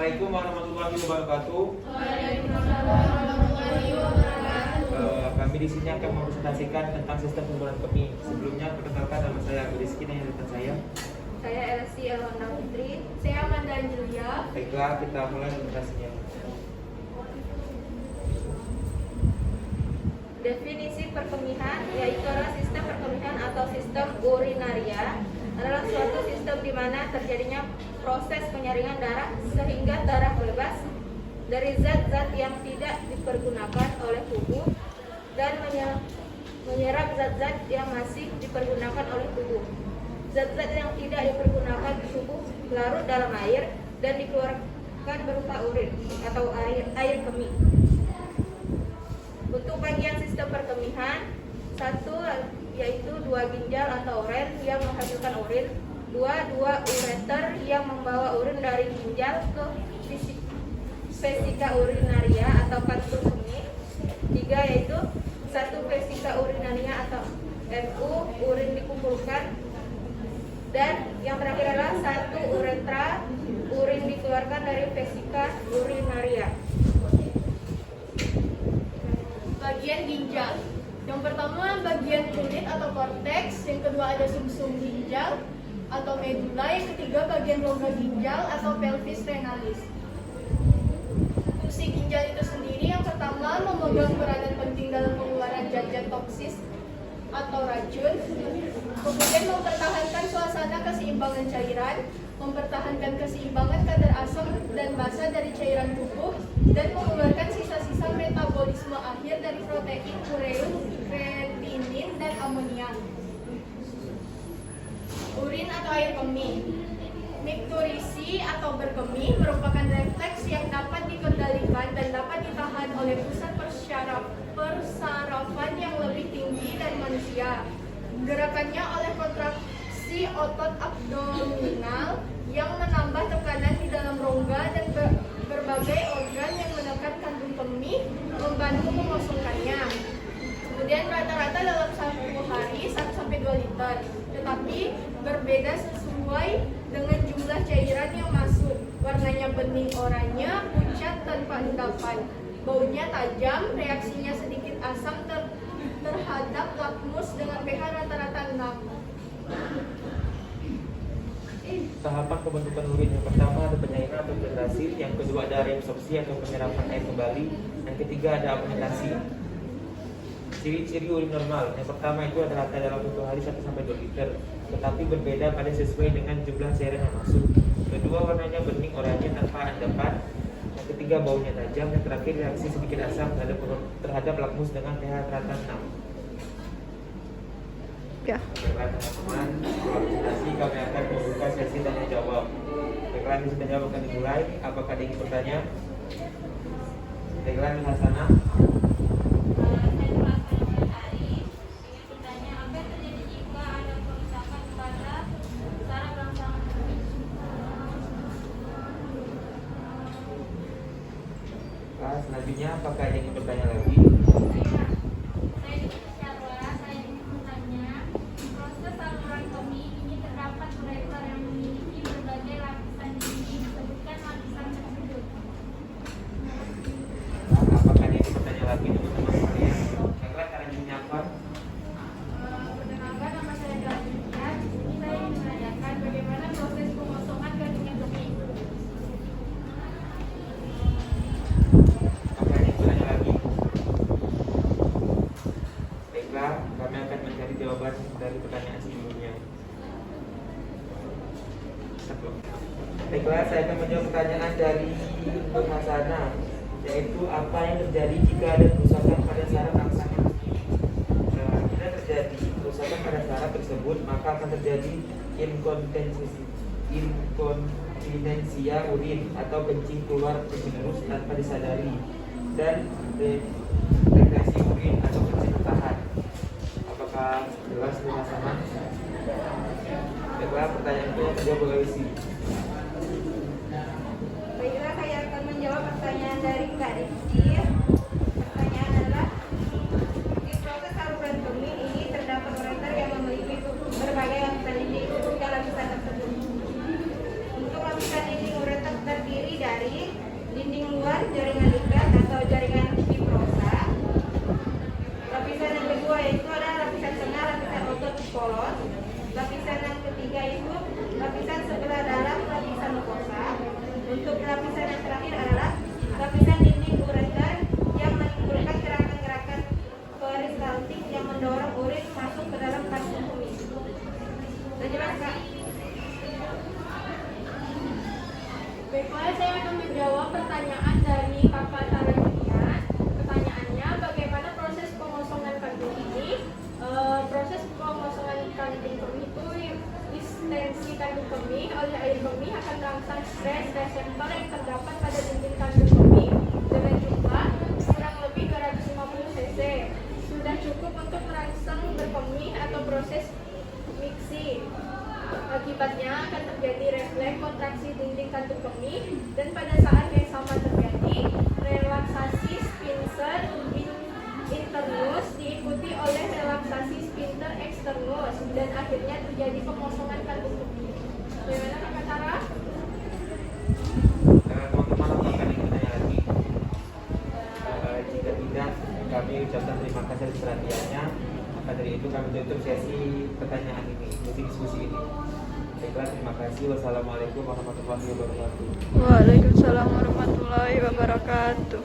Assalamualaikum warahmatullahi wabarakatuh. Kami di sini akan mempresentasikan tentang sistem pembuatan kemih. Sebelumnya perkenalkan nama saya Rizky dan yang depan saya. Saya Elsie Elwanda Putri. Saya Amanda Angelia. Baiklah, kita mulai presentasinya. Definisi perkemihan yaitu adalah sistem perkemihan atau sistem urinaria adalah suatu sistem di mana terjadinya proses penyaringan darah sehingga darah bebas dari zat-zat yang tidak dipergunakan oleh tubuh dan menyerap zat-zat yang masih dipergunakan oleh tubuh. Zat-zat yang tidak dipergunakan di tubuh larut dalam air dan dikeluarkan berupa urin atau air kemih. Untuk bagian sistem perkemihan, satu yaitu dua ginjal atau uren yang menghasilkan urin, dua ureter yang membawa urin dari ginjal ke vesika urinaria atau kantung kemih, tiga yaitu satu vesika urinaria atau MU urin dikumpulkan, dan yang terakhir adalah satu uretra urin dikeluarkan dari vesika urinaria. Bagian ginjal. Yang pertama bagian kulit atau korteks, yang kedua ada sumsum ginjal atau medula, yang ketiga bagian rongga ginjal atau pelvis renalis. Fungsi ginjal itu sendiri yang pertama memegang peranan penting dalam pengeluaran zat-zat toksis atau racun, kemudian mempertahankan suasana keseimbangan cairan, mempertahankan keseimbangan kadar asam dan basa dari cairan tubuh, dan mengeluarkan sisa-sisa metabolisme akhir dari protein, ureum, kreatinin, dan amonia. Urin atau air kemih. Mikturisi atau berkemih merupakan refleks yang dapat dikendalikan dan dapat ditahan oleh pusat persarafan yang lebih tinggi dari manusia. Gerakannya oleh kontraksi otot abdominal yang menambah tekanan di dalam rongga dan berbagai organ yang menekan kandung kemih, membantu mengosongkannya. Kemudian rata-rata dalam satu hari 1-2 liter, tetapi berbeda sesuai dengan jumlah cairan yang masuk. Warnanya bening oranye, pucat tanpa endapan, baunya tajam, reaksinya sedikit asam terhadap lakmus dengan pH rata-rata 6. Tahapan pembentukan urin. Yang pertama ada penyairan atau filtrasi, yang kedua ada reabsorpsi atau penyerapan air kembali, yang ketiga ada amonitasi. Ciri-ciri urin normal. Yang pertama itu adalah dalam 1 hari 1-2 liter, tetapi berbeda pada sesuai dengan jumlah cairan yang masuk. Kedua, warnanya bening oranye tanpa endapan. Yang ketiga, baunya tajam. Yang terakhir, reaksi sedikit asam terhadap lakmus dengan pH rata 6. Ya. Baiklah teman-teman, setelah presentasi kami akan membuka sesi tanya jawab. Baiklah, sesi tanya jawab akan dimulai. Apakah ada yang ingin bertanya? Baiklah, Hasanah. Selanjutnya, apakah ada yang ingin bertanya lagi? Apakah ada yang ingin bertanya lagi teman-teman sekalian? Baiklah, caranya apa? Perkenalkan, nama saya Delantia. Di sini saya ingin menanyakan bagaimana proses pengosongan kandungan kemih. Apakah ada yang bertanya lagi? Baiklah, kami akan mencari jawaban dari pertanyaan sebelumnya. Baiklah, saya akan menjawab pertanyaan dari Ibu Hasanah, yaitu apa yang terjadi jika ada kerusakan pada saraf aksana kemih. Jika terjadi kerusakan pada saraf tersebut, maka akan terjadi inkontinensia urin atau kencing keluar terus tanpa disadari, dan regresi urin atau kencing tertahan. Apakah jelas sama? Baiklah, pertanyaan itu menjawab oleh isi. Baiklah, saya akan menjawab pertanyaan dari Kak Rizky. Pertanyaan adalah, di proses saluran kemih ini terdapat ureter yang memiliki berbagai lapisan dinding. Untuk lapisan tersebut, untuk lapisan dinding ureter terdiri dari plastik, dinding luar jaringan ikat atau jaringan fibrosa. Lapisan yang kedua itu adalah lapisan tengah, lapisan otot polos. Lapisan yang ketiga itu lapisan sebelah dalam, lapisan mukosa. Untuk lapisan yang terakhir adalah lapisan dinding ureter yang menimbulkan gerakan-gerakan peristaltik yang mendorong urin masuk ke dalam kantung kemih. Sudah jelas, Kak? Baiklah, saya akan menjawab pertanyaan dari Kakak Tarania. Pertanyaannya, bagaimana proses pengosongan kantung ini? Proses pengosongan kantung kemih itu distensi kantung kemih oleh air kemih akan merangsang stres reseptor yang terdapat pada dinding kantung kemih dengan jumlah kurang lebih 250 cc. Sudah cukup untuk merangsang berkemih atau proses mixing. Akibatnya akan terjadi refleks kontraksi dinding kantung kemih dan pada saat yang sama terjadi relaksasi sphincter internus diikuti oleh relaksasi sphincter externus dan akhirnya terjadi pengosongan kantung kemih. Bagaimana Kakak Tara? Teman-teman apakah ingin bertanya lagi? Jika tidak, kami ucapkan terima kasih atas perhatiannya. Maka dari itu kami tutup sesi pertanyaan ini, sesi diskusi ini. Baiklah, terima kasih. Wassalamualaikum warahmatullahi wabarakatuh. Waalaikumsalam warahmatullahi wabarakatuh.